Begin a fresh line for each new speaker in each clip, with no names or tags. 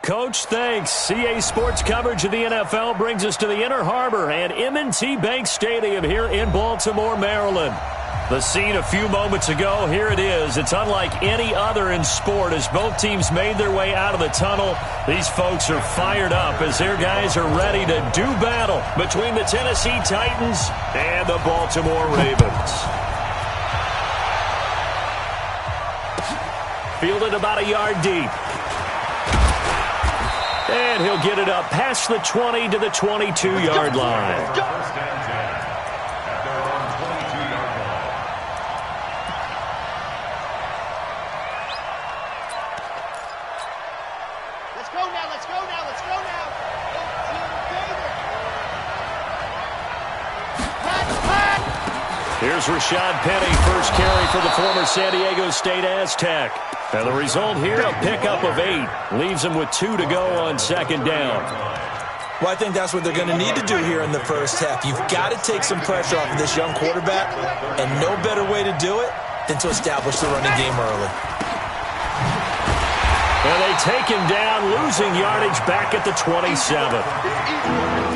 Coach, thanks. CA Sports coverage of the NFL brings us to the Inner Harbor and M&T Bank Stadium here in Baltimore, Maryland. The scene a few moments ago, here it is. It's unlike any other in sport as both teams made their way out of the tunnel. These folks are fired up as their guys are ready to do battle between the Tennessee Titans and the Baltimore Ravens. Fielded about a yard deep. And he'll get it up past the 20 to the 22-yard line. Here's Rashad Penny, first carry for the former San Diego State Aztec. And the result here, a pickup of 8. Leaves them with 2 to go on second down.
Well, I think that's what they're going to need to do here in the first half. You've got to take some pressure off of this young quarterback, and no better way to do it than to establish the running game early.
And they take him down, losing yardage back at the 27.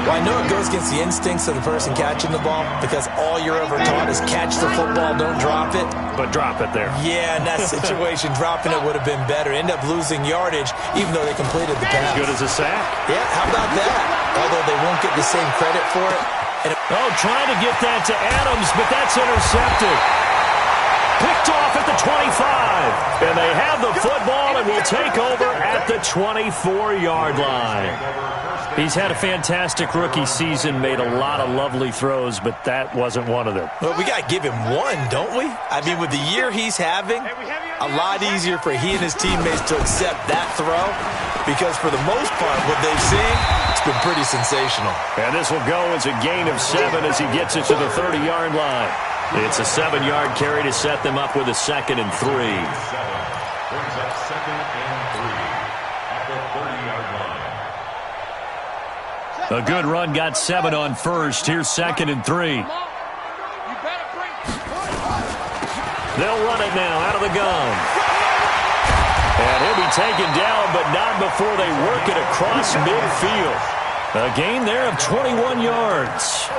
Well, I know it goes against the instincts of the person catching the ball because all you're ever taught is catch the football, don't drop it.
But drop it there.
Yeah, in that situation, dropping it would have been better. End up losing yardage even though they completed the pass.
As good as a sack.
Yeah, how about that? Although they won't get the same credit for it.
Trying to get that to Adams, but that's intercepted. Picked off at the 25. And they have the football and will take over at the 24-yard line. He's had a fantastic rookie season, made a lot of lovely throws, but that wasn't one of them.
Well, we got to give him one, don't we? I mean, with the year he's having, a lot easier for he and his teammates to accept that throw because for the most part, what they've seen, it's been pretty sensational.
And this will go as a gain of 7 as he gets it to the 30-yard line. It's a 7-yard carry to set them up with a 2nd and 3.
Brings up 2nd and 3 at the 30-yard line.
A good run got 7 on first. Here's 2nd and 3. They'll run it now out of the gun. And he'll be taken down, but not before they work it across midfield. A gain there of 21 yards.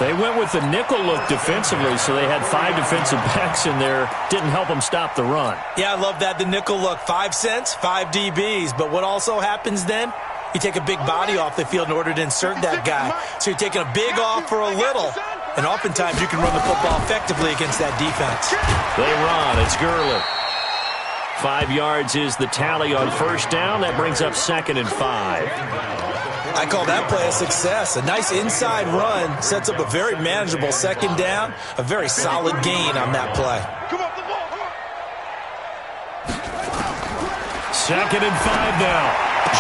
They went with the nickel look defensively, so they had 5 defensive backs in there. Didn't help them stop the run.
Yeah, I love that, the nickel look. 5 cents, 5 DBs. But what also happens then? You take a big body off the field in order to insert that guy. So you're taking a big off for a little. And oftentimes you can run the football effectively against that defense.
They run. It's Gurley. 5 yards is the tally on first down. That brings up 2nd and 5.
I call that play a success. A nice inside run sets up a very manageable 2nd down. A very solid gain on that play.
2nd and 5 now.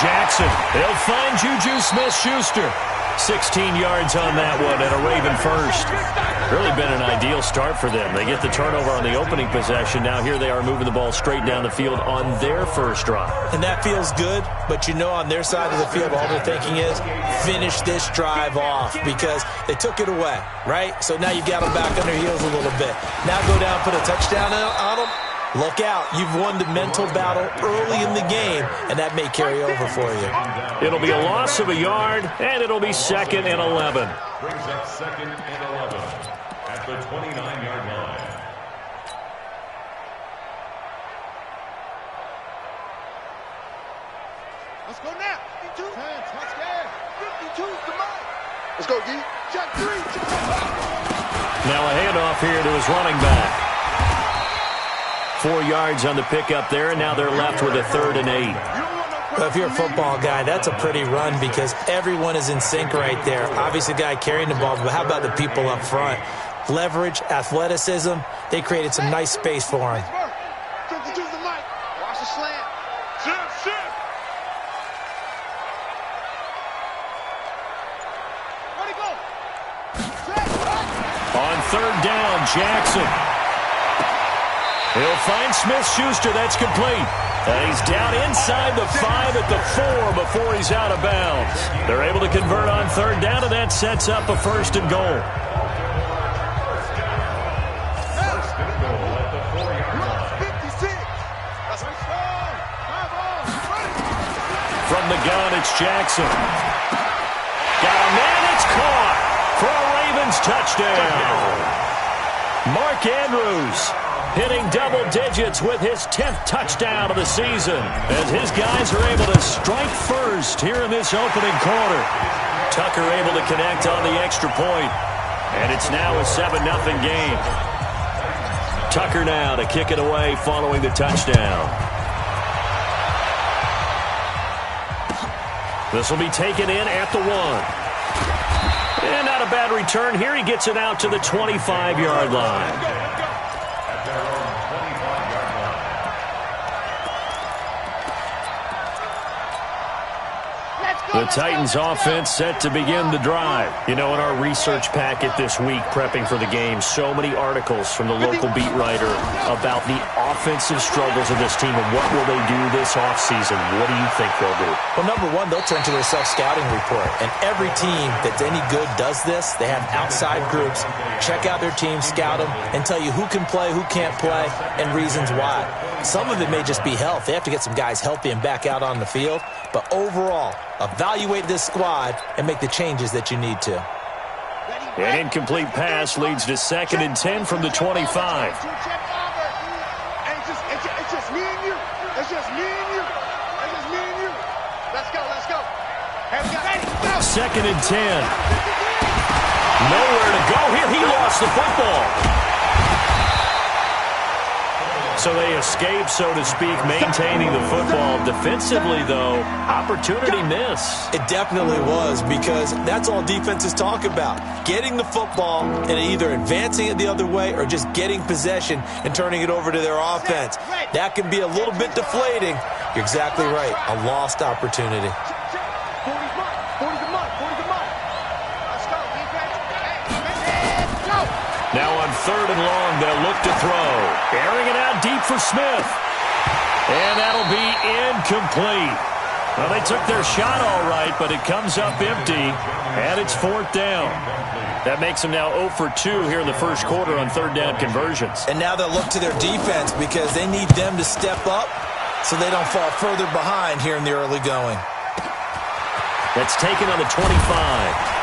Jackson, they'll find Juju Smith-Schuster. 16 yards on that one and a Raven first. Really been an ideal start for them. They get the turnover on the opening possession. Now here they are moving the ball straight down the field on their first drive.
And that feels good, but you know on their side of the field all they're thinking is finish this drive off because they took it away, right? So now you've got them back on their heels a little bit. Now go down, put a touchdown on them. Look out. You've won the mental battle early in the game, and that may carry over for you.
It'll be a loss of a yard, and it'll be 2nd and 11.
Brings up 2nd and 11 at the 29-yard line.
Let's go now. 52. Touchdown. 52. Come on. Let's go, D. Check 3.
Now a handoff here to his running back. 4 yards on the pickup there, and now they're left with a 3rd and 8.
Well, if you're a football guy, that's a pretty run because everyone is in sync right there. Obviously, the guy carrying the ball, but how about the people up front? Leverage, athleticism, they created some nice space for him.
52 to the mic. Watch the slant. Shift. Where'd he go?
On 3rd down, Jackson. He'll find Smith-Schuster. That's complete. And he's down inside the 5 at the 4 before he's out of bounds. They're able to convert on 3rd down, and that sets up a 1st and goal.
First and goal at the 4-yard line.
56. That's right.
gun, it's Jackson. Got a man, it's caught for a Ravens touchdown. Mark Andrews hitting double digits with his 10th touchdown of the season as his guys are able to strike first here in this opening quarter. Tucker able to connect on the extra point, and it's now a 7-0 game. Tucker now to kick it away following the touchdown. This will be taken in at the 1. And not a bad return here. He gets it out to the 25-yard line. The Titans offense set to begin the drive. You know, in our research packet this week, prepping for the game, so many articles from the local beat writer about the offensive struggles of this team and what will they do this offseason. What do you think they'll do?
Well, number one, they'll turn to their self-scouting report. And every team that's any good does this. They have outside groups. Check out their team, scout them, and tell you who can play, who can't play, and reasons why. Some of it may just be health. They have to get some guys healthy and back out on the field. But overall, evaluate this squad and make the changes that you need to.
An incomplete pass leads to 2nd and 10 from the 25.
It's just me and you. It's just me and you. It's just me and you. Let's go, let's go. Go.
2nd and 10. Nowhere to go here. He lost the football. So they escape, so to speak, maintaining the football. Defensively, though, opportunity miss.
It definitely was, because that's all defenses talk about. Getting the football and either advancing it the other way or just getting possession and turning it over to their offense. That can be a little bit deflating. You're exactly right. A lost opportunity.
Now on 3rd and long, they'll look to throw. Airing it out deep for Smith. And that'll be incomplete. Well, they took their shot all right, but it comes up empty, and it's 4th down. That makes them now 0 for 2 here in the first quarter on 3rd down conversions.
And now they'll look to their defense because they need them to step up so they don't fall further behind here in the early going.
That's taken on the 25.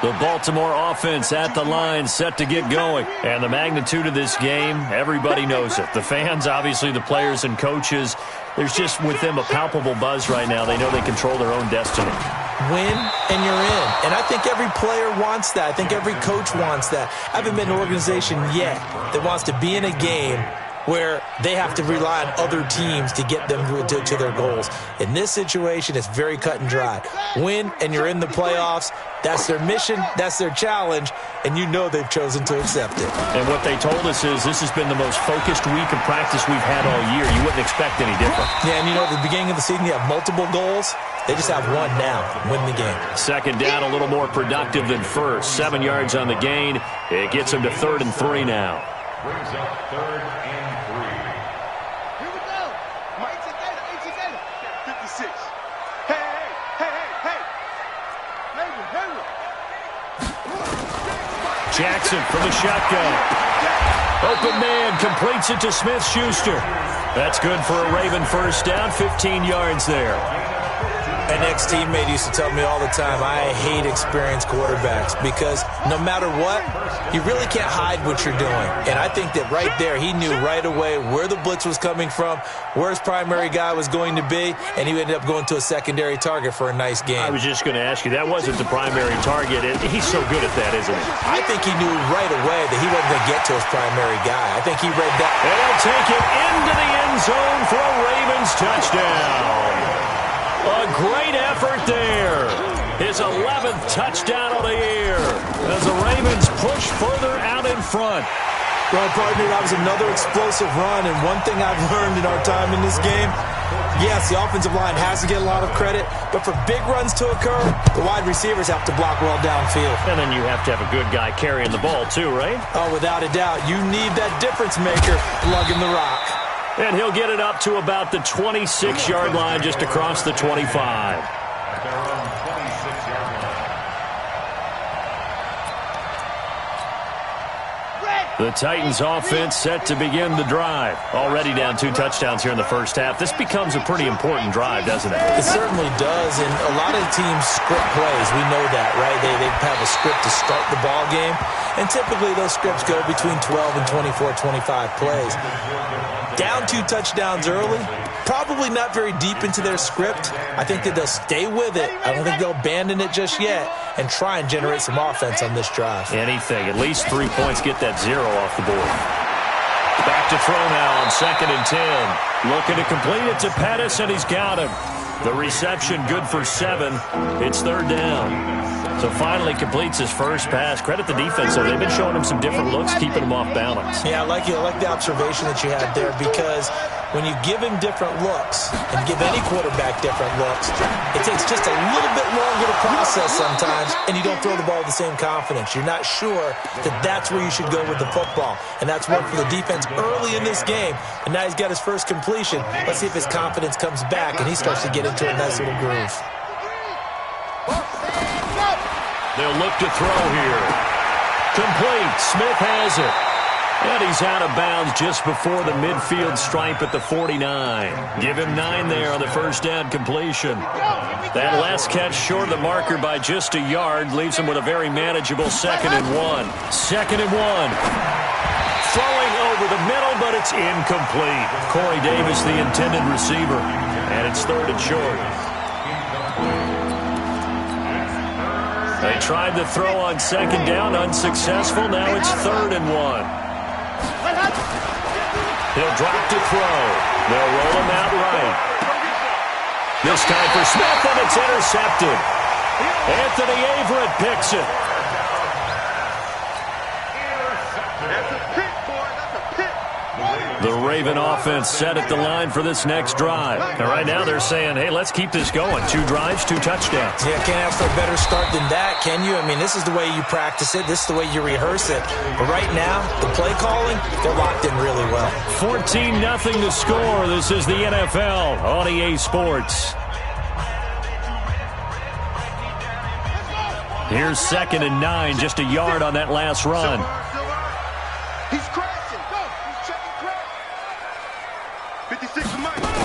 The Baltimore offense at the line, set to get going. And the magnitude of this game, everybody knows it. The fans, obviously the players and coaches, there's just with them a palpable buzz right now. They know they control their own destiny.
Win and you're in. And I think every player wants that. I think every coach wants that. I haven't been an organization yet that wants to be in a game where they have to rely on other teams to get them to their goals. In this situation, it's very cut and dry. Win, and you're in the playoffs. That's their mission. That's their challenge. And you know they've chosen to accept it.
And what they told us is this has been the most focused week of practice we've had all year. You wouldn't expect any different.
Yeah, and you know, at the beginning of the season, you have multiple goals. They just have one now. Win the game.
2nd down, a little more productive than first. 7 yards on the gain. It gets them to 3rd and 3 now.
Brings up 3rd and 3.
Here we go. 56. Hey.
Jackson from the shotgun. Open man completes it to Smith-Schuster. That's good for a Raven first down, 15 yards there.
An ex-teammate used to tell me all the time, I hate experienced quarterbacks because no matter what, you really can't hide what you're doing. And I think that right there, he knew right away where the blitz was coming from, where his primary guy was going to be, and he ended up going to a secondary target for a nice game.
I was just going to ask you, that wasn't the primary target. He's so good at that, isn't he?
I think he knew right away that he wasn't going to get to his primary guy. I think he read that.
And he'll take it into the end zone for a Ravens touchdown. A great effort there. His 11th touchdown of the year as the Ravens push further out in front.
Well, partner, that was another explosive run, and one thing I've learned in our time in this game, yes, the offensive line has to get a lot of credit, but for big runs to occur, the wide receivers have to block well downfield.
And then you have to have a good guy carrying the ball too, right?
Oh, without a doubt. You need that difference maker lugging the rock.
And he'll get it up to about the 26-yard line, just across the 25. The Titans offense set to begin the drive. Already down 2 touchdowns here in the first half. This becomes a pretty important drive, doesn't it?
It certainly does, and a lot of teams script plays. We know that, right? They have a script to start the ball game, and typically those scripts go between 12 and 24, 25 plays. Down 2 touchdowns early, probably not very deep into their script. I think that they'll stay with it. I don't think they'll abandon it just yet and try and generate some offense on this drive.
Anything. At least 3 points, get that 0 off the board. Back to throw now on 2nd and 10. Looking to complete it to Pettis, and he's got him. The reception good for 7. It's 3rd down. So finally completes his first pass. Credit the defense, though. They've been showing him some different looks, keeping him off balance.
Yeah, I like the observation that you had there, because when you give him different looks and give any quarterback different looks, it takes just a little bit longer to process sometimes, and you don't throw the ball with the same confidence. You're not sure that that's where you should go with the football, and that's worked for the defense early in this game, and now he's got his first completion. Let's see if his confidence comes back and he starts to get into a nice little groove.
They'll look to throw here. Complete. Smith has it. And he's out of bounds just before the midfield stripe at the 49. Give him 9 there on the first down completion. That last catch short of the marker by just a yard leaves him with a very manageable 2nd and 1. 2nd and 1. Throwing over the middle, but it's incomplete. Corey Davis, the intended receiver. And it's 3rd and short. They tried to throw on 2nd down, unsuccessful. Now it's 3rd and 1. He'll drop to throw. They'll roll him out right. This time for Smith, and it's intercepted. Anthony Averett picks it.
That's a pick, boy. That's a pick.
The Raven offense set at the line for this next drive. And right now they're saying, hey, let's keep this going. 2 drives, 2 touchdowns.
Yeah, can't ask for a better start than that, can you? I mean, this is the way you practice it. This is the way you rehearse it. But right now, the play calling, they're locked in really well.
14-0 to score. This is the NFL on EA Sports. Here's 2nd and 9, just a yard on that last run.
He's crashing. Go. He's checking crash. 56 to Mike. 56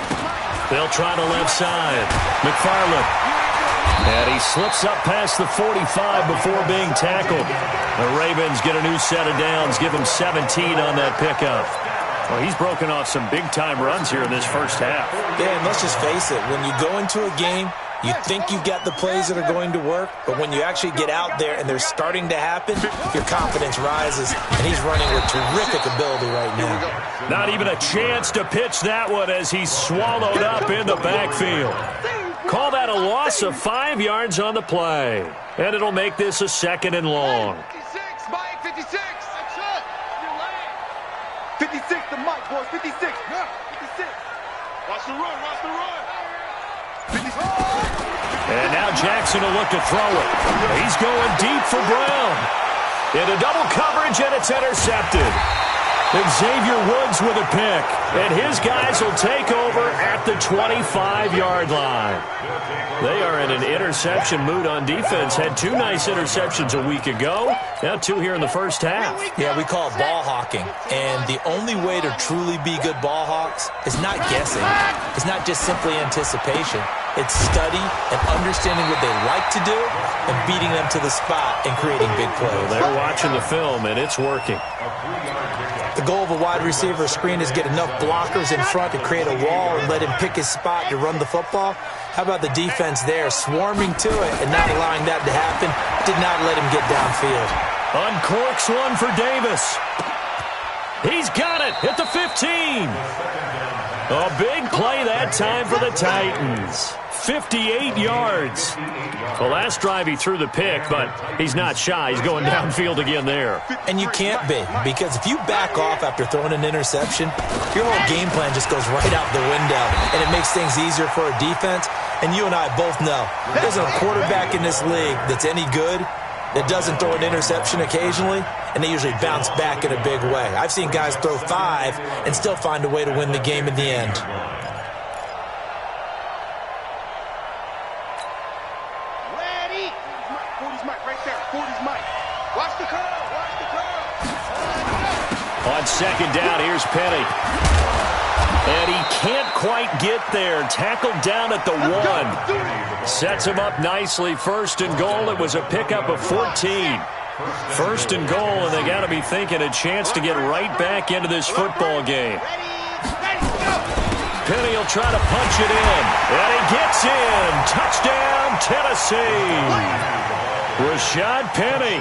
to Mike.
They'll try to left side. McFarland. And he slips up past the 45 before being tackled. The Ravens get a new set of downs, give him 17 on that pickup. Well, he's broken off some big-time runs here in this first half.
Yeah, and let's just face it. When you go into a game, you think you've got the plays that are going to work, but when you actually get out there and they're starting to happen, your confidence rises, and he's running with terrific ability right now.
Not even a chance to pitch that one as he's swallowed up in the backfield. Call that a loss of 5 yards on the play, and it'll make this a 2nd and long.
56, Mike, 56. That's it. You're late. 56 to Mike, boys. 56. 56. Watch the run. Watch the run. 56.
And now Jackson will look to throw it. He's going deep for Brown. Into double coverage, and it's intercepted. Xavier Woods with a pick. And his guys will take over at the 25-yard line. They are in an interception mood on defense. Had 2 nice interceptions a week ago. Now 2 here in the first half.
Yeah, we call it ball hawking. And the only way to truly be good ball hawks is not guessing. It's not just simply anticipation. It's study and understanding what they like to do and beating them to the spot and creating big plays.
They're watching the film, and it's working.
The goal of a wide receiver screen is get enough blockers in front to create a wall and let him pick his spot to run the football. How about the defense there, swarming to it and not allowing that to happen? Did not let him get downfield.
Uncorks one for Davis. He's got it at the 15. A big play that time for the Titans. 58 yards. The last drive he threw the pick, but he's not shy. He's going downfield again there.
And you can't be, because if you back off after throwing an interception, your whole game plan just goes right out the window, and it makes things easier for a defense. And you and I both know there's a quarterback in this league that's any good that doesn't throw an interception occasionally, and they usually bounce back in a big way. I've seen guys throw 5 and still find a way to win the game in the end.
Ready. 40's Mike right there. 40's Mike. Watch the curl. Watch the curl.
second down. Here's Penny. And he can't quite get there. Tackled down at the 1. Sets him up nicely. First and goal. It was a pickup of 14. First and goal, and they got to be thinking a chance to get right back into this football game. Penny will try to punch it in. And he gets in. Touchdown, Tennessee. Rashad Penny,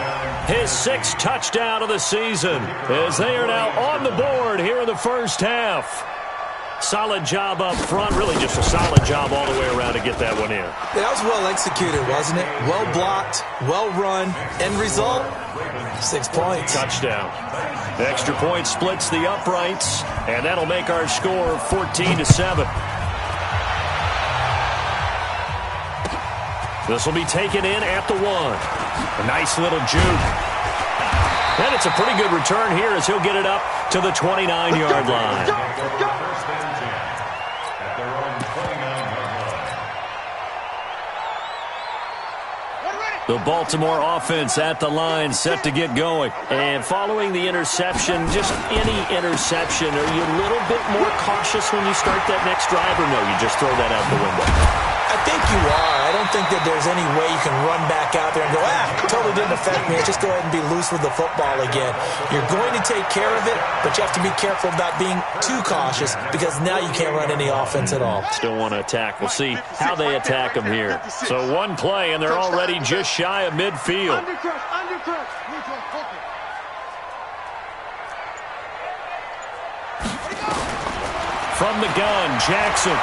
his 6th touchdown of the season, as they are now on the board here in the first half. Solid job up front, really just a solid job all the way around to get that one in.
That was well executed, wasn't it? Well blocked, well run. End result, 6 points.
Touchdown. The extra point splits the uprights, and that'll make our score 14-7. This will be taken in at the 1. A nice little juke. And it's a pretty good return here as he'll get it up to the 29-yard line. The Baltimore offense at the line, set to get going. And following the interception, just any interception, are you a little bit more cautious when you start that next drive, or no, you just throw that out the window?
I think you are. I don't think that there's any way you can run back out there and go, totally didn't affect me. Just go ahead and be loose with the football again. You're going to take care of it, but you have to be careful about being too cautious because now you can't run any offense at all.
Still want to attack. We'll see how they attack them here. So one play, and they're already just shy of midfield. From the gun, Jackson.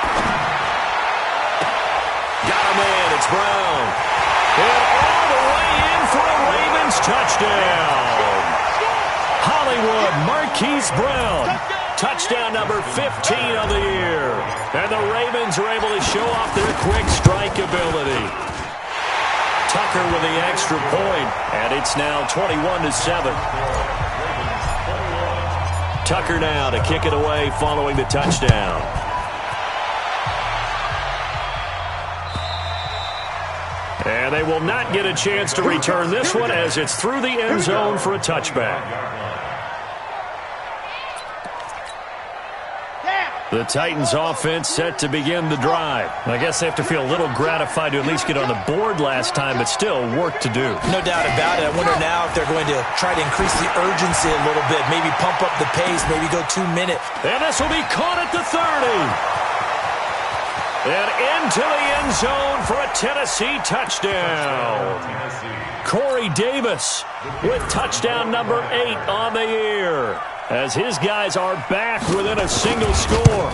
Got him in. It's Brown. And all the way in for a Ravens touchdown. Hollywood Marquise Brown. Touchdown number 15 of the year. And the Ravens are able to show off their quick strike ability. Tucker with the extra point. And it's now 21-7. Tucker now to kick it away following the touchdown. And they will not get a chance to return this one as it's through the end zone for a touchback. The Titans offense set to begin the drive. I guess they have to feel a little gratified to at least get on the board last time, but still work to do.
No doubt about it. I wonder now if they're going to try to increase the urgency a little bit, maybe pump up the pace, maybe go 2 minutes.
And this will be caught at the 30. And into the end zone for a Tennessee touchdown. Corey Davis with touchdown number 8 on the year, as his guys are back within a single score.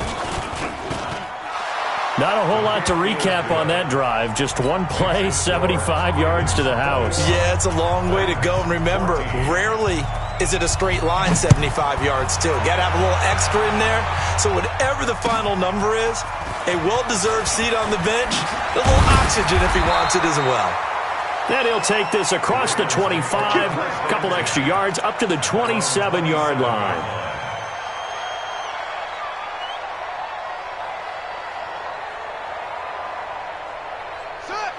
Not a whole lot to recap on that drive. Just one play, 75 yards to the house.
Yeah, it's a long way to go. And remember, rarely is it a straight line 75 yards, too. Got to have a little extra in there. So whatever the final number is, a well-deserved seat on the bench, a little oxygen if he wants it as well.
Then he'll take this across the 25, a couple extra yards, up to the 27-yard line.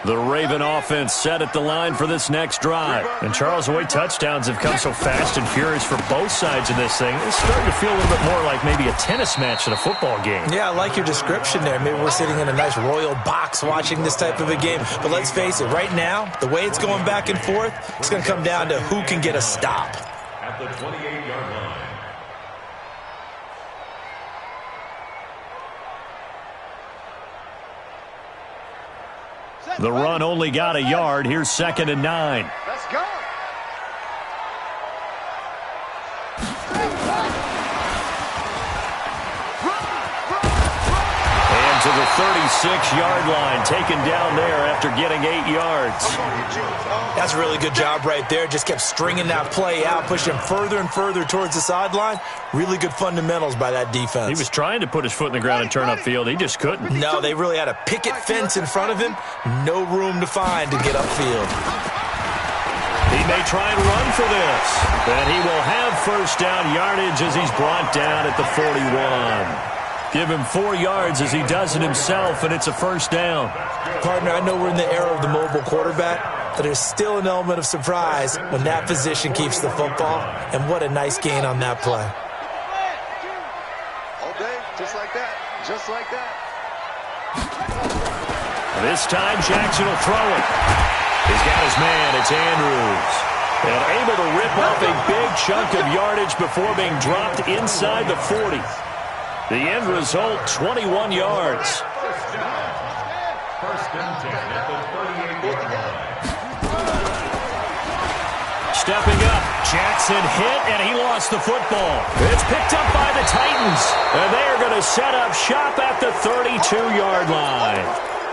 The Raven offense set at the line for this next drive. And Charles, the way touchdowns have come so fast and furious for both sides of this thing, it's starting to feel a little bit more like maybe a tennis match than a football game.
Yeah, I like your description there. Maybe we're sitting in a nice royal box watching this type of a game. But let's face it, right now, the way it's going back and forth, it's going to come down to who can get a stop.
At the 28-yard line.
The run only got a yard. Here's 2nd and 9.
Let's go.
And to the 36-yard line, taken down there after getting 8 yards.
That's a really good job right there. Just kept stringing that play out, pushing him further and further towards the sideline. Really good fundamentals by that defense.
He was trying to put his foot in the ground and turn upfield. He just couldn't.
No, they really had a picket fence in front of him. No room to find to get upfield.
He may try and run for this. And he will have first down yardage as he's brought down at the 41. Give him 4 yards as he does it himself, and it's a first down.
Partner, I know we're in the era of the mobile quarterback, but there's still an element of surprise when that position keeps the football, and what a nice gain on that play.
like that. Just like that.
This time, Jackson will throw it. He's got his man. It's Andrews. And able to rip off a big chunk of yardage before being dropped inside the 40. The end result, 21 yards.
First and 10 at the 38-yard line.
Stepping up, Jackson hit, and he lost the football. It's picked up by the Titans, and they are going to set up shop at the 32-yard line.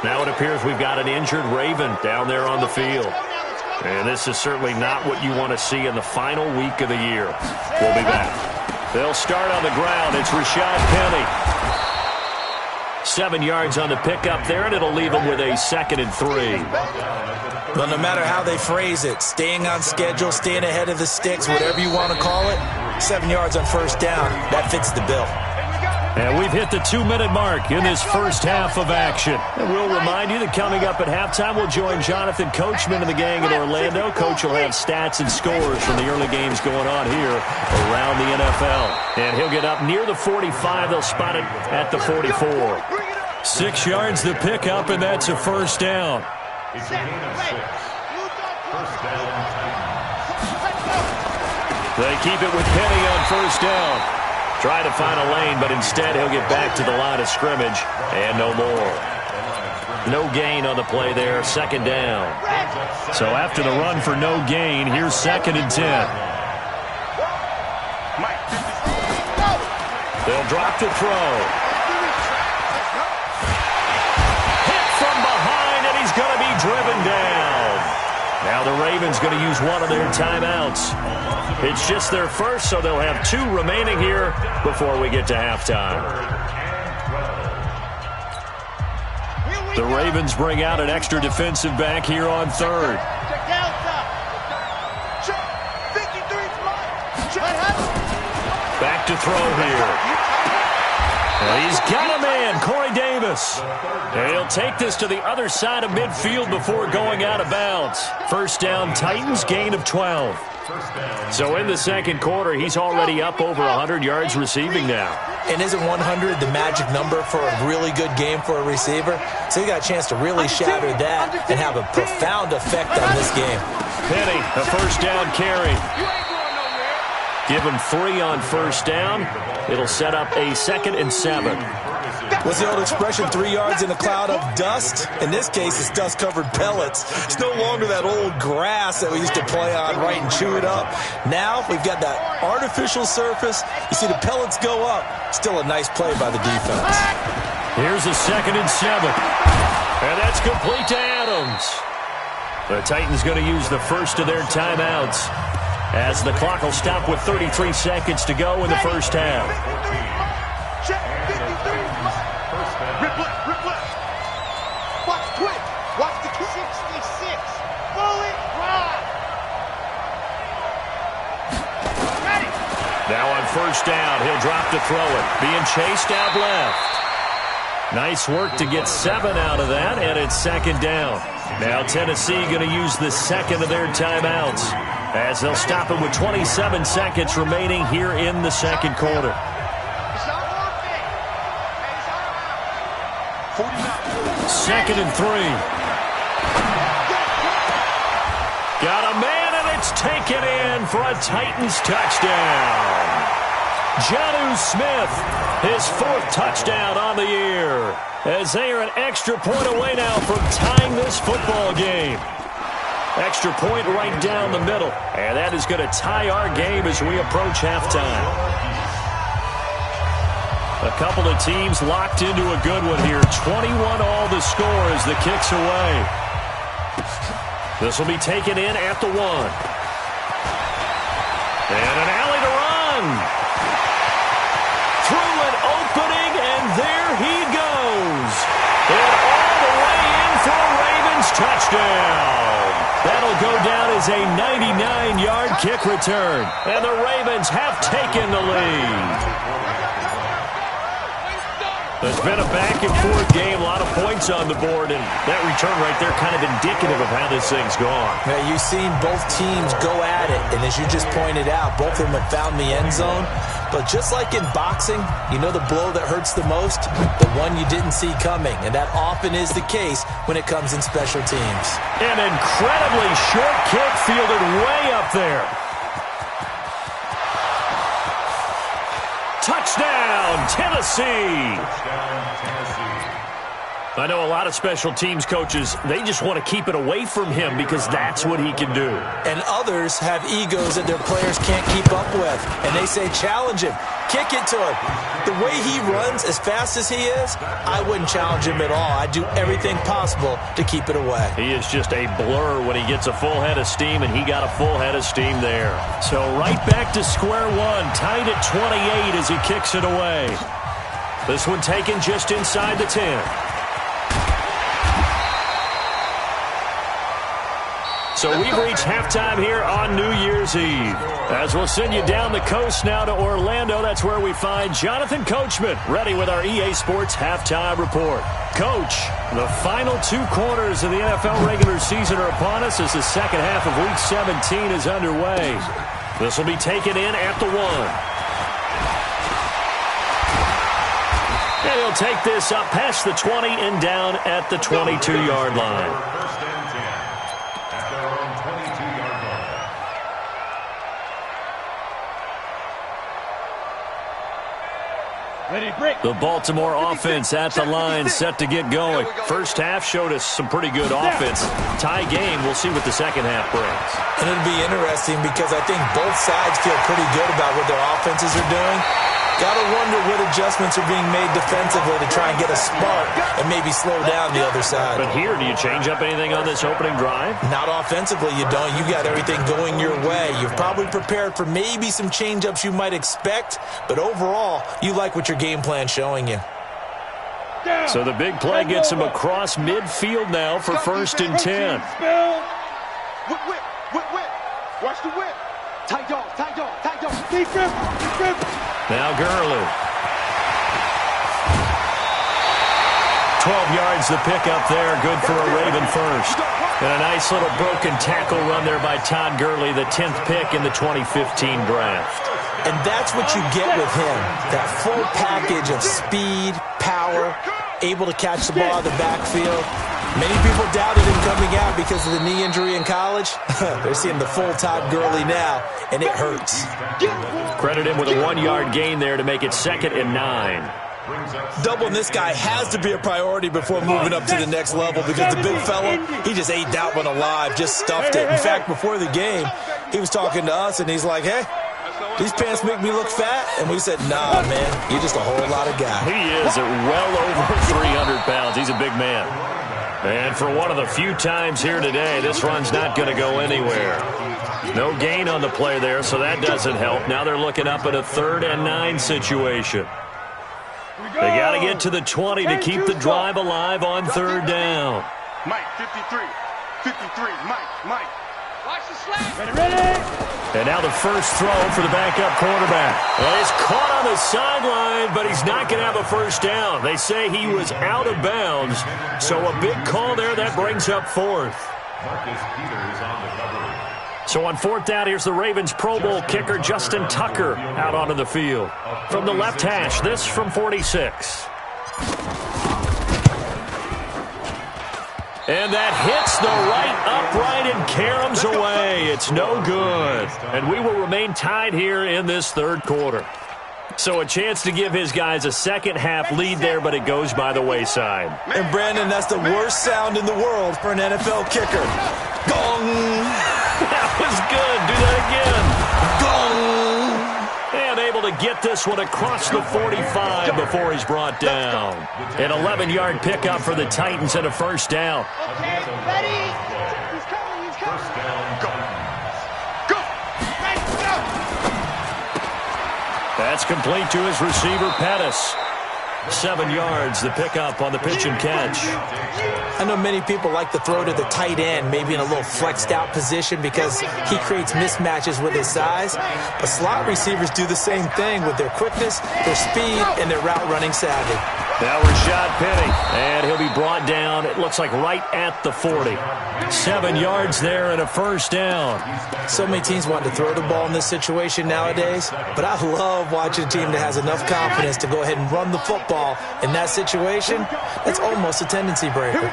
Now it appears we've got an injured Raven down there on the field. And this is certainly not what you want to see in the final week of the year. We'll be back. They'll start on the ground. It's Rashad Penny. 7 yards on the pickup there, and it'll leave them with a 2nd and 3.
Well, no matter how they phrase it, staying on schedule, staying ahead of the sticks, whatever you want to call it, 7 yards on first down, that fits the bill.
And we've hit the 2-minute mark in this first half of action. And we'll remind you that coming up at halftime, we'll join Jonathan Coachman and the gang in Orlando. Coach will have stats and scores from the early games going on here around the NFL. And he'll get up near the 45. They'll spot it at the 44. 6 yards the pickup, and that's a first down.
It's a gain of 6. First down, Titans.
They keep it with Penny on first down. Try to find a lane, but instead he'll get back to the line of scrimmage and no more. No gain on the play there, 2nd down. So after the run for no gain, here's 2nd and 10. They'll drop to throw. Hit from behind, and he's going to be driven down. Now the Ravens going to use one of their timeouts. It's just their first, so they'll have 2 remaining here before we get to halftime. The Ravens bring out an extra defensive back here on 3rd. Back to throw here. And he's got a man, Corey Davis. And he'll take this to the other side of midfield before going out of bounds. First down, Titans, gain of 12. So in the second quarter, he's already up over 100 yards receiving now.
And isn't 100 the magic number for a really good game for a receiver? So you got a chance to really shatter that and have a profound effect on this game.
Penny, a first down carry. Give him 3 on first down. It'll set up a 2nd and 7.
What's the old expression, 3 yards in a cloud of dust? In this case, it's dust-covered pellets. It's no longer that old grass that we used to play on, right, and chew it up. Now we've got that artificial surface. You see the pellets go up. Still a nice play by the defense.
Here's a 2nd and 7. And that's complete to Adams. The Titans going to use the first of their timeouts as the clock will stop with 33 seconds to go in the first half. Now on first down, he'll drop to throw it. Being chased out left. Nice work to get 7 out of that, and it's 2nd down. Now Tennessee going to use the 2nd of their timeouts as they'll stop it with 27 seconds remaining here in the second quarter. 2nd and 3. Got a man, and it's taken in for a Titans touchdown. Jonnu Smith, his 4th touchdown on the year, as they are an extra point away now from tying this football game. Extra point right down the middle, and that is going to tie our game as we approach halftime. A couple of teams locked into a good one here. 21 all the score as the kick's away. This will be taken in at the 1. And an alley to run. Through an opening, and there he goes. And all the way in for a Ravens touchdown. That'll go down as a 99-yard kick return. And the Ravens have taken the lead. It's been a back-and-forth game, a lot of points on the board, and that return right there kind of indicative of how this thing's gone.
Yeah, you've seen both teams go at it, and as you just pointed out, both of them have found the end zone. But just like in boxing, you know the blow that hurts the most? The one you didn't see coming, and that often is the case when it comes in special teams.
An incredibly short kick fielded way up there. Touchdown, Tennessee! I know a lot of special teams coaches, they just want to keep it away from him because that's what he can do.
And others have egos that their players can't keep up with. And they say, challenge him, kick it to him. The way he runs as fast as he is, I wouldn't challenge him at all. I'd do everything possible to keep it away.
He is just a blur when he gets a full head of steam, and he got a full head of steam there. So right back to square one, tied at 28 as he kicks it away. This one taken just inside the 10. So we've reached halftime here on New Year's Eve. As we'll send you down the coast now to Orlando, that's where we find Jonathan Coachman, ready with our EA Sports Halftime Report. Coach, the final 2 quarters of the NFL regular season are upon us as the second half of Week 17 is underway. This will be taken in at the 1. And he'll take this up past the 20 and down at the 22-yard line. The Baltimore offense at the line, set to get going. First half showed us some pretty good offense. Tie game, we'll see what the second half brings.
And it'll be interesting because I think both sides feel pretty good about what their offenses are doing. Gotta wonder what adjustments are being made defensively to try and get a spark and maybe slow down the other side.
But here, do you change up anything on this opening drive?
Not offensively, you don't. You got everything going your way. You've probably prepared for maybe some change-ups you might expect, but overall, you like what your game plan's showing you.
So the big play gets him across midfield now for 1st and 10.
Whip. Watch the whip. Tight dog. Deep grip.
Now Gurley. 12 yards the pick up there. Good for a Raven first. And a nice little broken tackle run there by Todd Gurley, the 10th pick in the 2015 draft.
And that's what you get with him. That full package of speed, power, able to catch the ball out of the backfield. Many people doubted him coming out because of the knee injury in college. They're seeing the full Todd Gurley now, and it hurts.
Credit him with a 1-yard gain there to make it 2nd and 9.
Doubling this guy has to be a priority before moving up to the next level because the big fella, he just ate that one alive, just stuffed it. In fact, before the game, he was talking to us, and he's like, hey, these pants make me look fat? And we said, nah, man, you're just a whole lot of guy.
He is at well over 300 pounds. He's a big man. And for one of the few times here today, this run's not going to go anywhere. No gain on the play there, so that doesn't help. Now they're looking up at a 3rd and 9 situation. They got to get to the 20 to keep the drive alive on 3rd down.
Mike, 53, Mike. Watch the slap.
Ready. And now the first throw for the backup quarterback. Well, he's caught on the sideline, but he's not going to have a first down. They say he was out of bounds, so a big call there that brings up 4th.
Marcus Peters on the cover.
So on 4th down, here's the Ravens Pro Bowl kicker Justin Tucker out onto the field. From the left hash, this from 46. And that hits the right upright and caroms away. It's no good. And we will remain tied here in this 3rd quarter. So a chance to give his guys a second half lead there, but it goes by the wayside.
And Brandon, that's the worst sound in the world for an NFL kicker. Gong!
That was good. Do that again.
Gong!
And able to get this one across the 45 before he's brought down. An 11-yard pickup for the Titans and a first down.
Okay, ready? He's coming.
First down,
Go.
That's complete to his receiver, Pettis. 7 yards, the pickup on the pitch and catch.
I know many people like to throw to the tight end, maybe in a little flexed out position because he creates mismatches with his size. But slot receivers do the same thing with their quickness, their speed, and their route running savvy.
Now Rashad Penny, and he'll be brought down, it looks like right at the 40. 7 yards there and a first down.
So many teams want to throw the ball in this situation nowadays, but I love watching a team that has enough confidence to go ahead and run the football in that situation. That's almost a tendency breaker.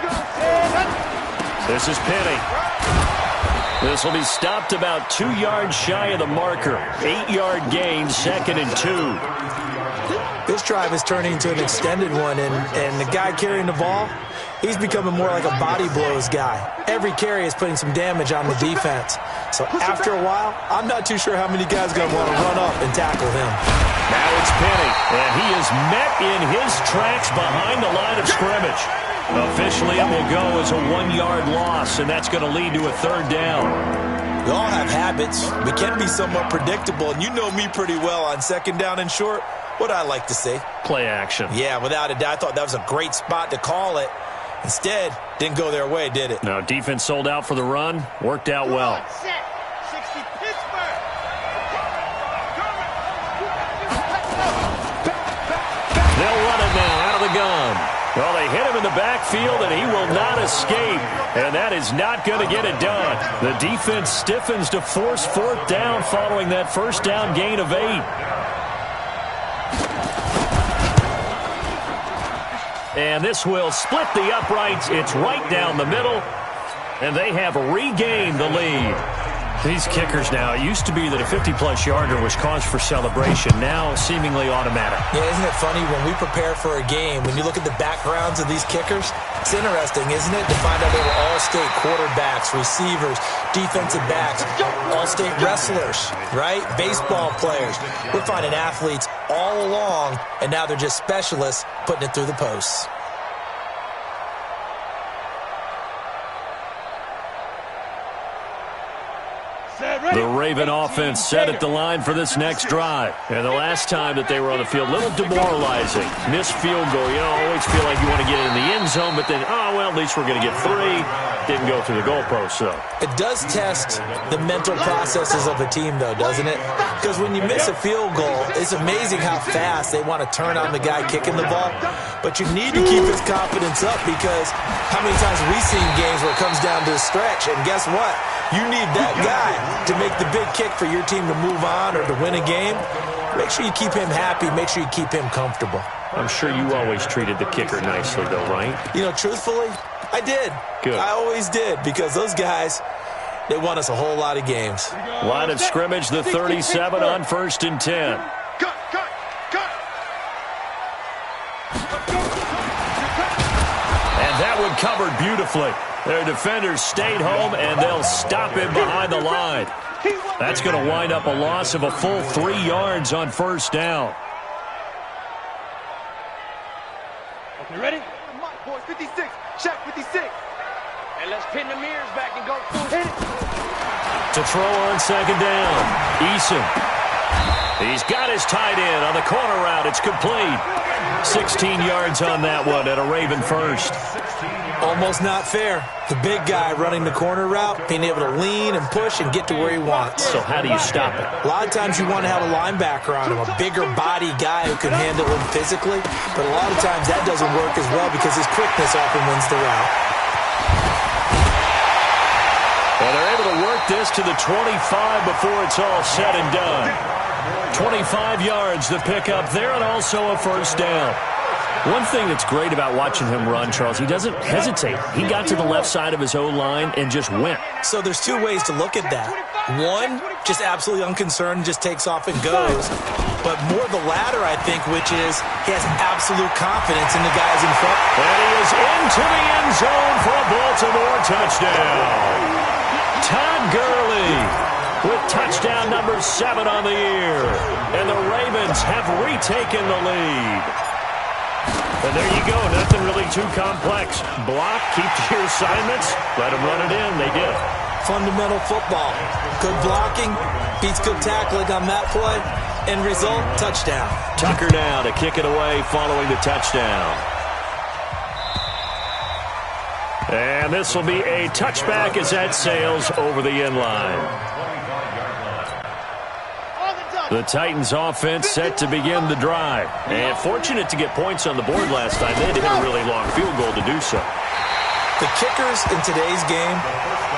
This is Penny. This will be stopped about 2 yards shy of the marker. 8-yard gain, 2nd and 2.
This drive is turning into an extended one, and the guy carrying the ball, he's becoming more like a body blows guy. Every carry is putting some damage on the defense. So after a while, I'm not too sure how many guys are going to want to run up and tackle him.
Now it's Penny, and he is met in his tracks behind the line of scrimmage. Officially, it will go as a 1-yard loss, and that's going to lead to a 3rd down.
We all have habits. We can be somewhat predictable, and you know me pretty well on 2nd down and short. What I like to see.
Play action.
Yeah, without a doubt. I thought that was a great spot to call it. Instead, didn't go their way, did it?
No, defense sold out for the run. Worked out well.
Set. 60 Pittsburgh.
They'll run it now out of the gun. Well, they hit him in the backfield, and he will not escape. And that is not going to get it done. The defense stiffens to force 4th down following that first down gain of 8. And this will split the uprights. It's right down the middle. And they have regained the lead. These kickers now, it used to be that a 50-plus yarder was cause for celebration. Now seemingly automatic.
Yeah, isn't it funny when we prepare for a game, when you look at the backgrounds of these kickers, it's interesting, isn't it, to find out they were all-state quarterbacks, receivers, defensive backs, all-state wrestlers, right? Baseball players. We're finding athletes all along, and now they're just specialists putting it through the posts.
The Raven offense set at the line for this next drive. And the last time that they were on the field, a little demoralizing. Missed field goal. You know, always feel like you want to get it in the end zone, but then, oh, well, at least we're going to get 3. Didn't go through the goalpost, so.
It does test the mental processes of a team, though, doesn't it? Because when you miss a field goal, it's amazing how fast they want to turn on the guy kicking the ball. But you need to keep his confidence up, because how many times have we seen games where it comes down to a stretch, and guess what? You need that guy to make the big kick for your team to move on or to win a game. Make sure you keep him happy. Make sure you keep him comfortable.
I'm sure you always treated the kicker nicely, though, right?
You know, truthfully, I did.
Good.
I always did, because those guys, they won us a whole lot of games.
Line of scrimmage, the 37 on 1st and 10.
Cut.
And that one covered beautifully. Their defenders stayed home, and they'll stop him behind the line. That's going to wind up a loss of a full 3 yards on 1st down.
Okay, ready? Boys, 56. Check 56. And let's pin the mirrors back and go full hit it.
To throw on 2nd down, Eason. He's got his tight end on the corner route. It's complete. 16 yards on that one at a Raven first.
Almost not fair. The big guy running the corner route, being able to lean and push and get to where he wants.
So how do you stop it?
A lot of times you want to have a linebacker on him, a bigger body guy who can handle him physically. But a lot of times that doesn't work as well because his quickness often wins the route.
Well, they're able to work this to the 25 before it's all said and done. 25 yards the pickup there, and also a first down. One thing that's great about watching him run, Charles, he doesn't hesitate. He got to the left side of his O-line and just went.
So there's 2 ways to look at that. One, just absolutely unconcerned, just takes off and goes. But more the latter, I think, which is he has absolute confidence in the guys in front.
And he is into the end zone for a Baltimore touchdown. Todd Gurley with touchdown number 7 on the year. And the Ravens have retaken the lead. And there you go. Nothing really too complex. Block, keep to your assignments, let them run it in. They did.
Fundamental football. Good blocking beats good tackling on that play. End result, touchdown.
Tucker now to kick it away following the touchdown. And this will be a touchback as that sails over the end line. The Titans offense set to begin the drive. And fortunate to get points on the board last time. They had to hit a really long field goal to do so.
The kickers in today's game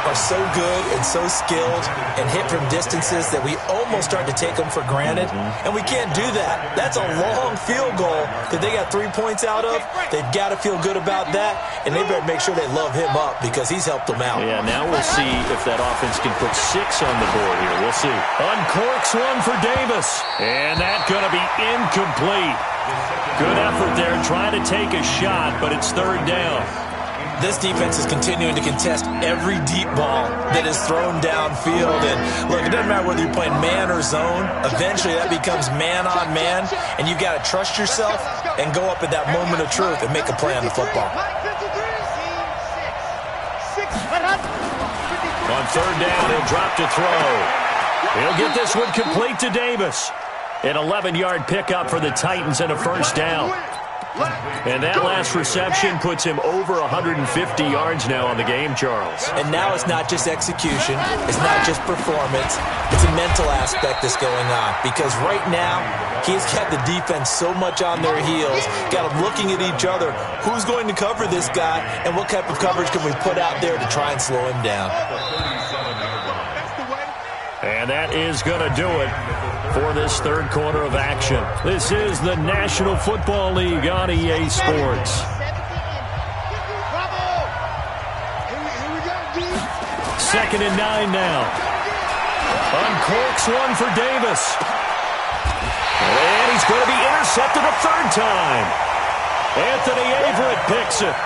are so good and so skilled and hit from distances that we almost start to take them for granted. And we can't do that. That's a long field goal that they got 3 points out of. They've got to feel good about that, and they better make sure they love him up because he's helped them out.
Yeah, now we'll see if that offense can put 6 on the board here. We'll see. Uncorks one for Davis, and that's going to be incomplete. Good effort there trying to take a shot, but it's third down.
This defense is continuing to contest every deep ball that is thrown downfield. And look, it doesn't matter whether you're playing man or zone. Eventually, that becomes man on man, and you got to trust yourself and go up at that moment of truth and make a play on the football.
On third down, he'll drop to throw. He'll get this one complete to Davis. An 11-yard pickup for the Titans and a first down. And that last reception puts him over 150 yards now on the game, Charles.
And now it's not just execution. It's not just performance. It's a mental aspect that's going on. Because right now, he's got the defense so much on their heels, got them looking at each other. Who's going to cover this guy, and what type of coverage can we put out there to try and slow him down?
And that is going to do it for this third quarter of action. This is the National Football League on EA Sports. Second and 9 now. Uncorks one for Davis. And he's going to be intercepted a third time. Anthony Averett picks it.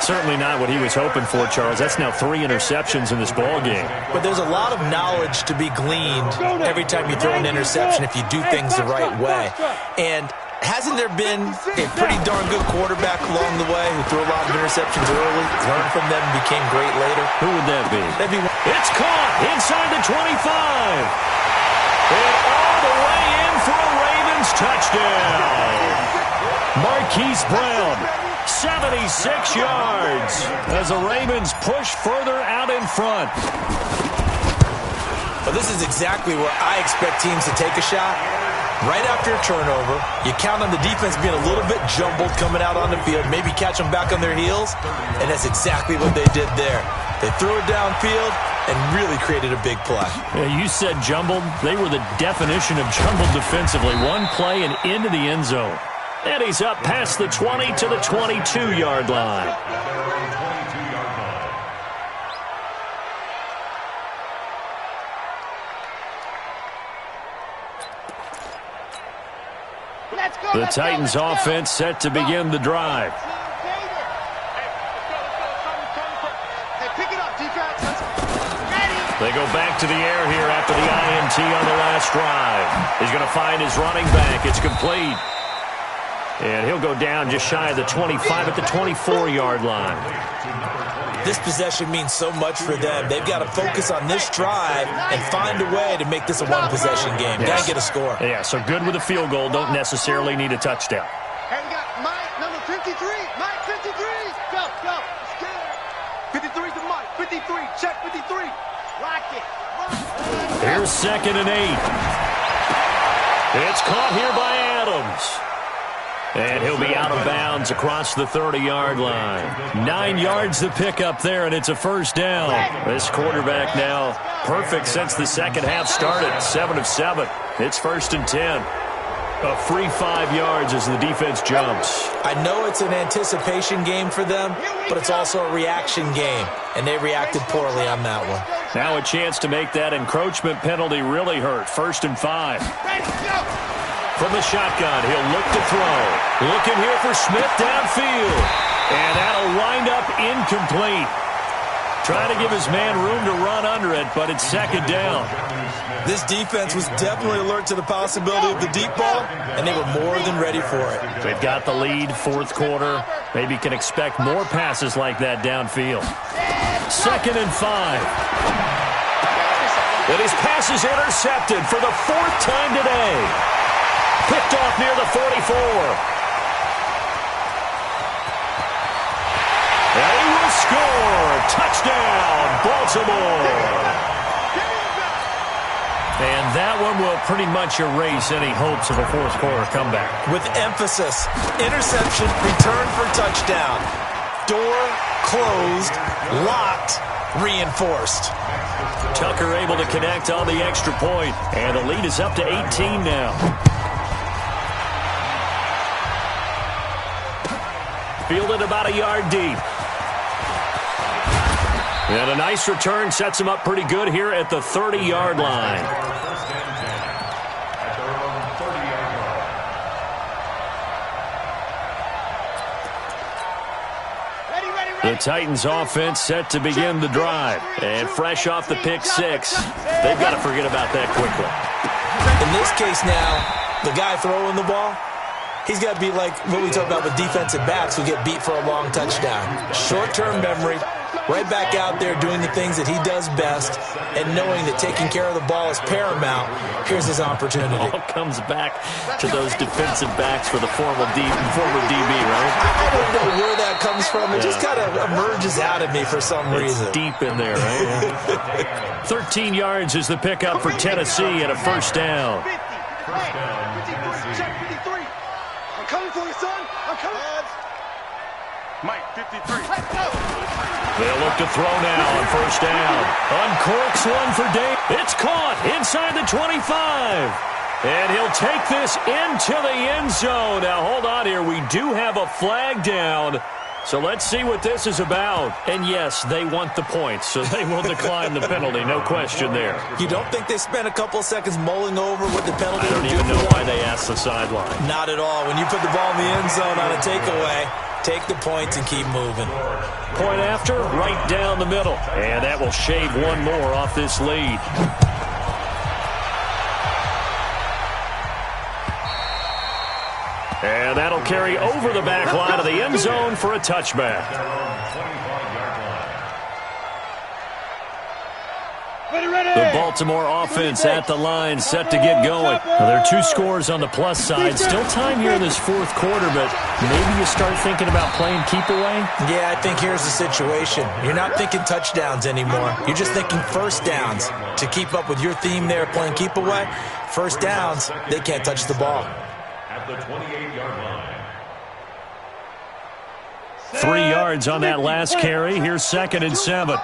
Certainly not what he was hoping for, Charles. That's now 3 interceptions in this ball game.
But there's a lot of knowledge to be gleaned every time you throw an interception if you do things the right way. And hasn't there been a pretty darn good quarterback along the way who threw a lot of interceptions early, learned from them, and became great later?
Who would that be? It's caught inside the 25. And all the way in for a Ravens touchdown. Marquise Brown, 76 yards as the Ravens push further out in front.
Well, this is exactly where I expect teams to take a shot. Right after a turnover, you count on the defense being a little bit jumbled coming out on the field, maybe catch them back on their heels, and that's exactly what they did there. They threw it downfield and really created a big play.
Yeah, you said jumbled. They were the definition of jumbled defensively. One play and into the end zone. And he's up past the 20 to the 22-yard line. The Titans offense set to begin the drive. They go back to the air here after the INT on the last drive. He's going to find his running back. It's complete. And he'll go down just shy of the 25 at the 24-yard line.
This possession means so much for them. They've got to focus on this drive and find a way to make this a one-possession game.
Yes.
Got to get a score.
Yeah, so good with a field goal. Don't necessarily need a touchdown.
Hey, we got Mike, number 53. Mike, 53. Go, go. Scared. 53 to Mike. 53. Check 53. Lock it.
Here's second and 8. It's caught here by Adams. And he'll be out of bounds across the 30-yard line. 9 yards to pick up there, and it's a first down. This quarterback now perfect since the second half started. 7 of 7. It's first and 10. A free 5 yards as the defense jumps.
I know it's an anticipation game for them, but it's also a reaction game, and they reacted poorly on that one.
Now a chance to make that encroachment penalty really hurt. First and 5. From the shotgun, he'll look to throw. Looking here for Smith downfield. And that'll wind up incomplete. Trying to give his man room to run under it, but it's second down.
This defense was definitely alert to the possibility of the deep ball, and they were more than ready for it.
They've got the lead, fourth quarter. Maybe can expect more passes like that downfield. Second and 5. And his pass is intercepted for the 4th time today. Picked off near the 44. And he will score. Touchdown, Baltimore. And that one will pretty much erase any hopes of a fourth quarter comeback.
With emphasis, interception, return for touchdown. Door closed, locked, reinforced.
Tucker able to connect on the extra point, and the lead is up to 18 now. Fielded about a yard deep. And a nice return sets him up pretty good here at the 30-yard line. The Titans offense set to begin the drive. And fresh off the pick six, they've got to forget about that quickly.
In this case now, the guy throwing the ball, he's got to be like what we talk about with defensive backs who get beat for a long touchdown. Short-term memory, right back out there doing the things that he does best, and knowing that taking care of the ball is paramount. Here's his opportunity.
All comes back to those defensive backs for the former DB, right?
I don't know where that comes from. It just kind of emerges out of me for some reason.
It's deep in there, right? 13 yards is the pickup for Tennessee and a first down.
I'm coming for you, son. I'm coming. Mike, 53.
They'll look to throw now on first down. Uncorks one for Dave. It's caught inside the 25. And he'll take this into the end zone. Now, hold on here. We do have a flag down. So let's see what this is about. And, yes, they want the points, so they will decline the penalty. No question there.
You don't think they spent a couple of seconds mulling over what the penalty
I don't even know why they asked the sideline.
Not at all. When you put the ball in the end zone on a takeaway, take the points and keep moving.
Point after, right down the middle. And that will shave one more off this lead. And that'll carry over the back line of the end zone for a touchback. The Baltimore offense at the line, set to get going. Well, there are two scores on the plus side. Still time here in this fourth quarter, but maybe you start thinking about playing keep away?
Yeah, I think here's the situation. You're not thinking touchdowns anymore. You're just thinking first downs. To keep up with your theme there, playing keep away, first downs, they can't touch the ball.
At the 28-yard line.
3 yards on that last carry. Here's 2nd and 7.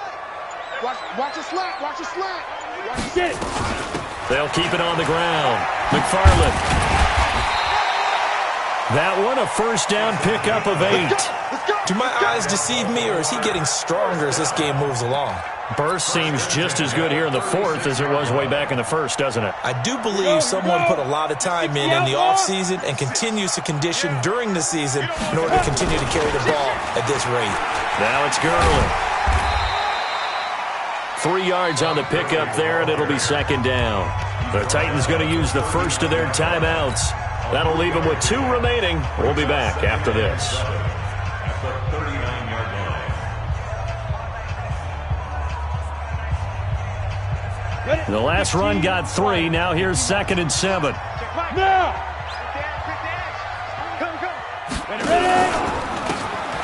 Watch the slant. Watch the slant. Watch it.
They'll keep it on the ground. McFarland. That one, a first down pickup of 8.
Do my eyes deceive me, or is he getting stronger as this game moves along?
Burst seems just as good here in the fourth as it was way back in the first, doesn't it?
I do believe someone put a lot of time in the offseason and continues to condition during the season in order to continue to carry the ball at this rate.
Now it's Gurley. 3 yards on the pickup there, and it'll be 2nd down. The Titans going to use the first of their timeouts. That'll leave them with 2 remaining. We'll be back after this.
At the 39-yard line.
The last run got 3. Now here's 2nd and 7.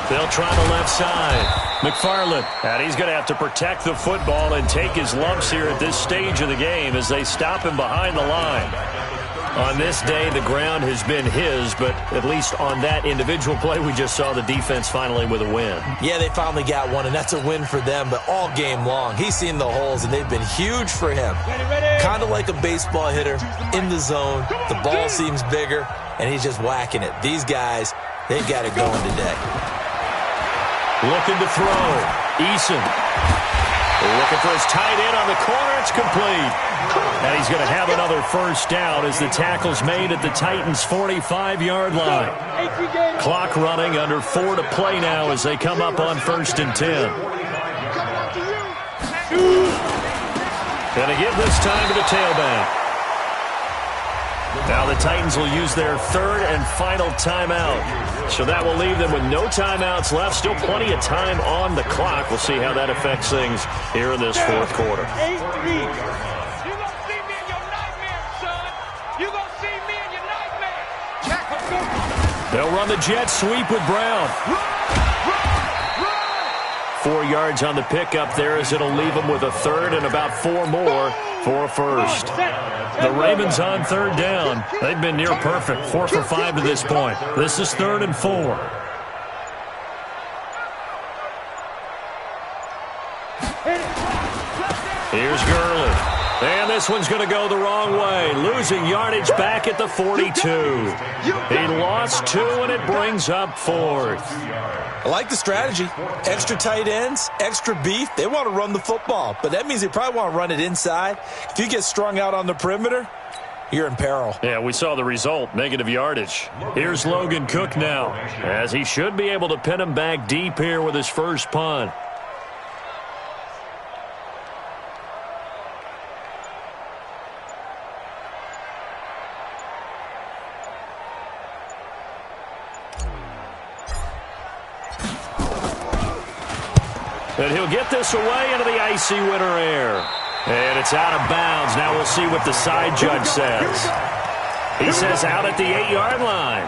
They'll try the left side. McFarland, and he's going to have to protect the football and take his lumps here at this stage of the game as they stop him behind the line. On this day, the ground has been his, but at least on that individual play, we just saw the defense finally with a win.
Yeah, they finally got one, and that's a win for them, but all game long, he's seen the holes, and they've been huge for him. Kind of like a baseball hitter in the zone. The ball seems bigger, and he's just whacking it. These guys, they've got it going today.
Looking to throw. Eason. Looking for his tight end on the corner. It's complete. And he's going to have another first down as the tackle's made at the Titans' 45-yard line. Clock running, under 4 to play now as they come up on 1st and 10. Going to give this time to the tailback. Now the Titans will use their 3rd and final timeout. So that will leave them with no timeouts left. Still plenty of time on the clock. We'll see how that affects things here in this fourth quarter.
You're going to see me in your nightmare, son. You're going to see me in your nightmare.
They'll run the jet sweep with Brown. 4 yards on the pickup there, as it'll leave them with a third and about 4 more for a first. The Ravens on third down. They've been near perfect, 4 for 5 to this point. This is 3rd and 4. Here's Gurley. And this one's going to go the wrong way. Losing yardage back at the 42. He lost 2, and it brings up 4th.
I like the strategy. Extra tight ends, extra beef. They want to run the football, but that means they probably want to run it inside. If you get strung out on the perimeter, you're in peril.
Yeah, we saw the result, negative yardage. Here's Logan Cook now, as he should be able to pin him back deep here with his first punt. And he'll get this away into the icy winter air. And it's out of bounds. Now we'll see what the side judge says. He says out at the 8-yard line.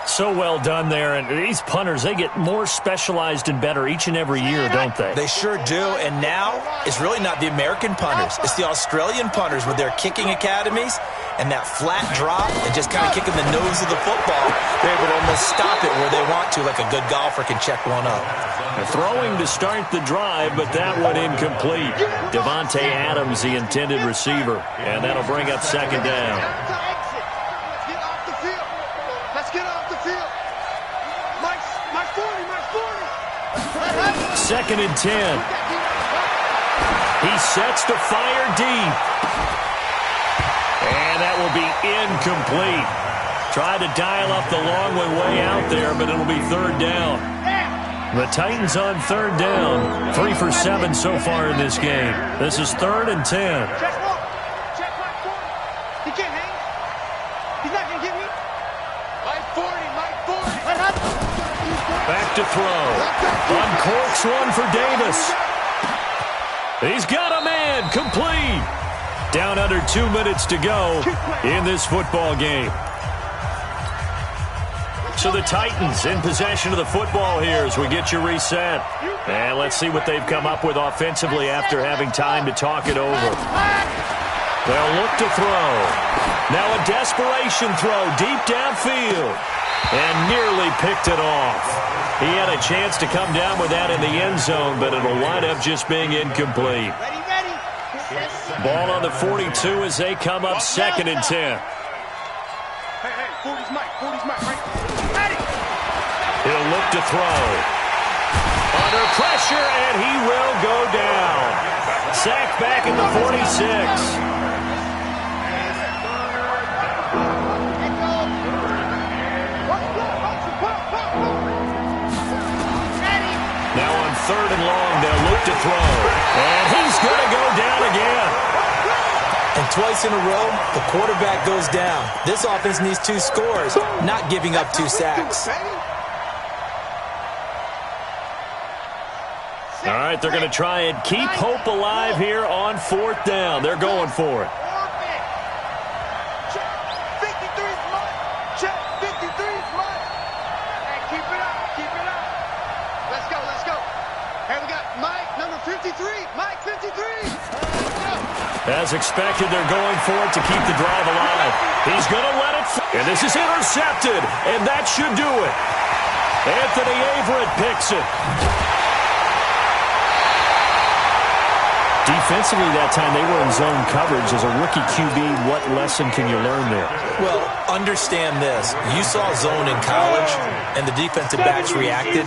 So well done there. And these punters, they get more specialized and better each and every year, don't they?
They sure do. And now it's really not the American punters. It's the Australian punters with their kicking academies and that flat drop and just kind of kicking the nose of the football. They're able to almost stop it where they want to, like a good golfer can check one up.
Throwing to start the drive, but that one incomplete. Devontae Adams, the intended receiver. And that'll bring up 2nd down.
Let's get off the field. My 40, my 40.
2nd and 10. He sets to fire deep. And that will be incomplete. Tried to dial up the long one way out there, but it'll be 3rd down. The Titans on 3rd down. 3 for 7 so far in this game. This is 3rd and 10.
Check one. Check my 40. He can't hang. He's not going to get me. My 40, my 40.
Back to throw. Uncorks one for Davis. He's got a man. Complete. Down under 2 minutes to go in this football game. So the Titans in possession of the football here as we get you reset. And let's see what they've come up with offensively after having time to talk it over. They'll look to throw. Now a desperation throw deep downfield. And nearly picked it off. He had a chance to come down with that in the end zone, but it'll wind up just being incomplete. Ball on the 42 as they come up 2nd and 10.
Hey, 40's Mike, right?
He'll look to throw. Under pressure, and he will go down. Sacked back at the 46. Now on 3rd and long, they'll look to throw. And he's going to go down again.
And twice in a row, the quarterback goes down. This offense needs 2 scores, not giving up 2 sacks.
All right, they're going to try and keep hope alive here on 4th down. They're going for it.
Check 53's Mike. Check 53's Mike. Hey, keep it up. Let's go. Hey, we got Mike, number 53. Mike, 53.
As expected, they're going for it to keep the drive alive. He's going to let it. And this is intercepted, and that should do it. Anthony Averett picks it. Defensively that time, they were in zone coverage. As a rookie QB, what lesson can you learn there?
Well, understand this. You saw zone in college, and the defensive backs reacted,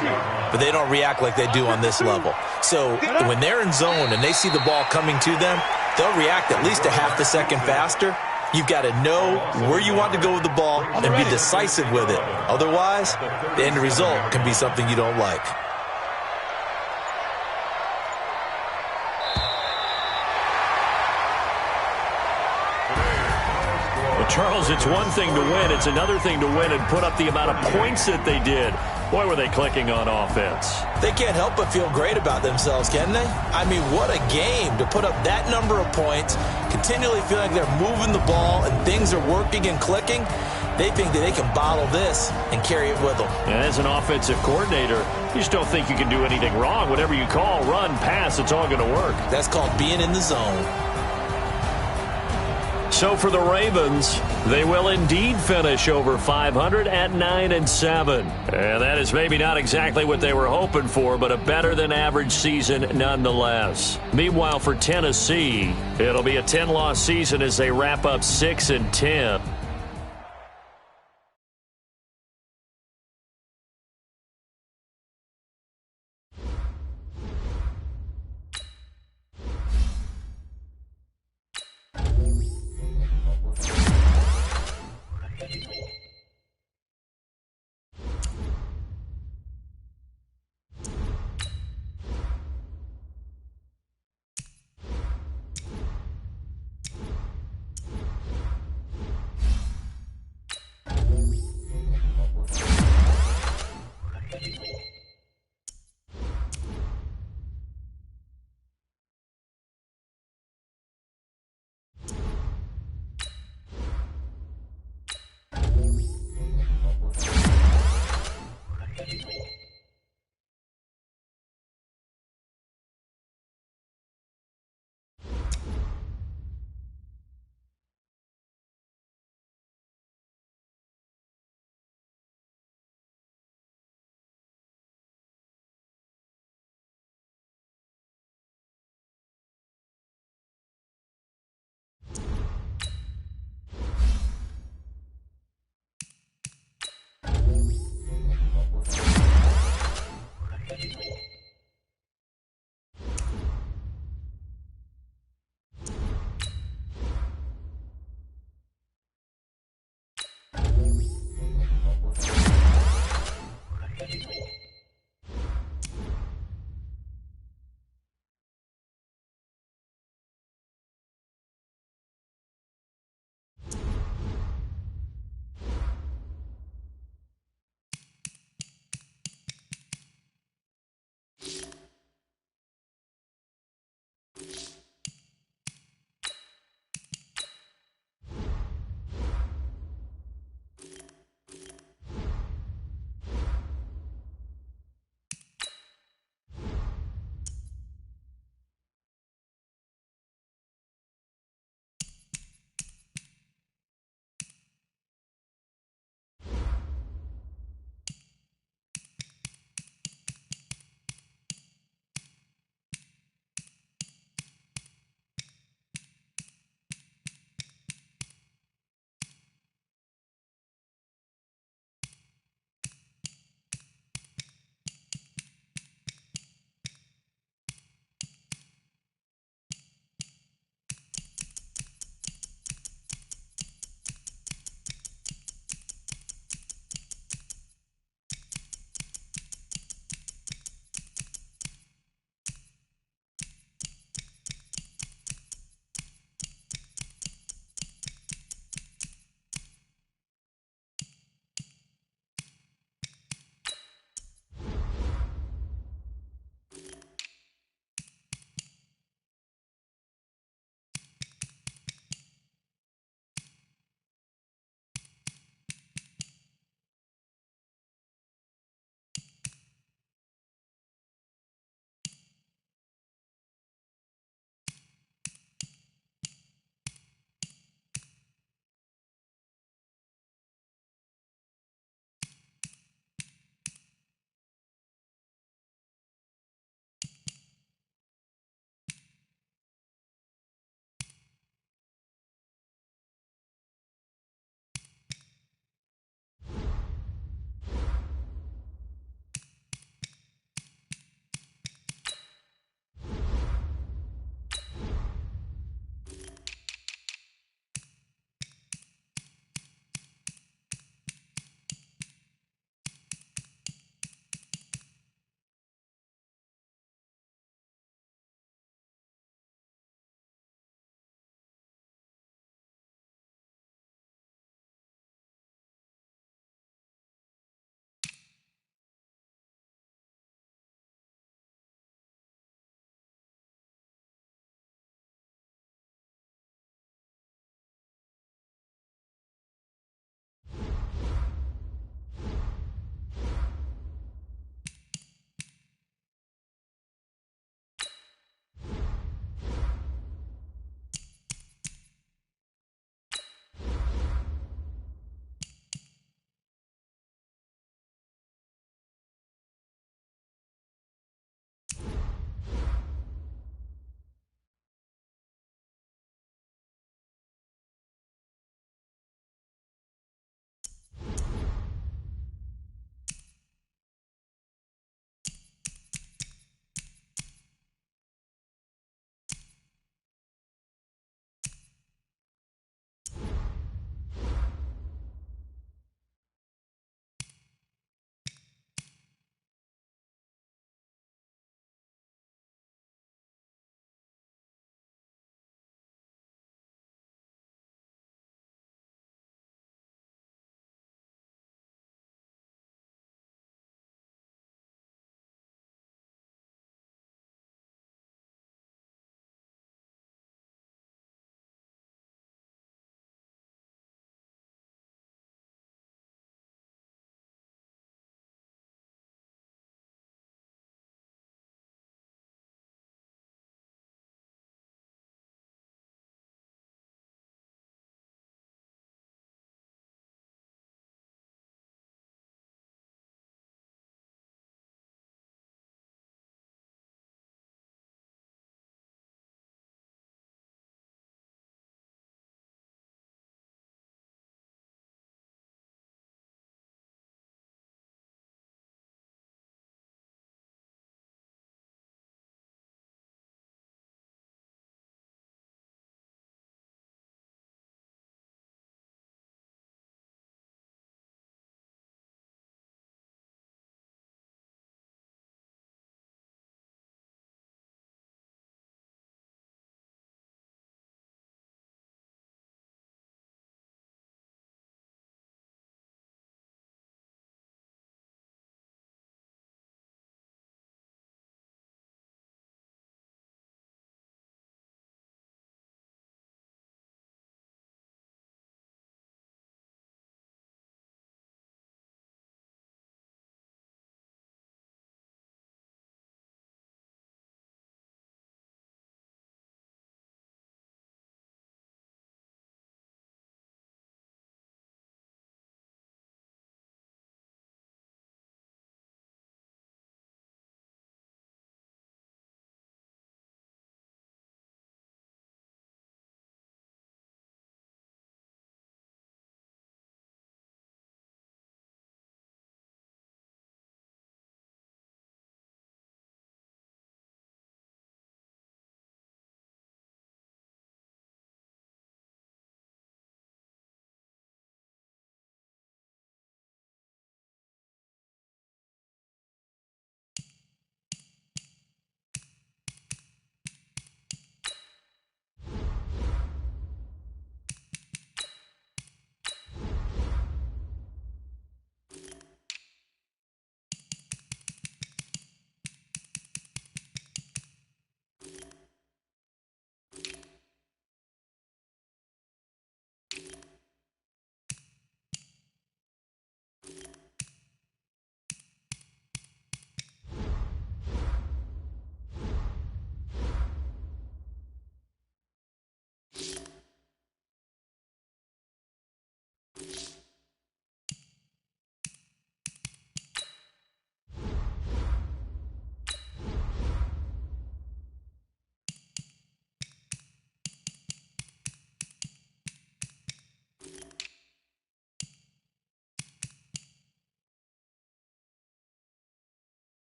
but they don't react like they do on this level. So when they're in zone and they see the ball coming to them, they'll react at least a half a second faster. You've got to know where you want to go with the ball and be decisive with it. Otherwise, the end result can be something you don't like.
Charles, it's one thing to win. It's another thing to win and put up the amount of points that they did. Boy, were they clicking on offense.
They can't help but feel great about themselves, can they? I mean, what a game to put up that number of points, continually feeling like they're moving the ball and things are working and clicking. They think that they can bottle this and carry it with them.
And as an offensive coordinator, you just don't think you can do anything wrong. Whatever you call, run, pass, it's all going to work.
That's called being in the zone.
So for the Ravens, they will indeed finish over 500 at 9-7. And that is maybe not exactly what they were hoping for, but a better-than-average season nonetheless. Meanwhile, for Tennessee, it'll be a 10-loss season as they wrap up 6-10.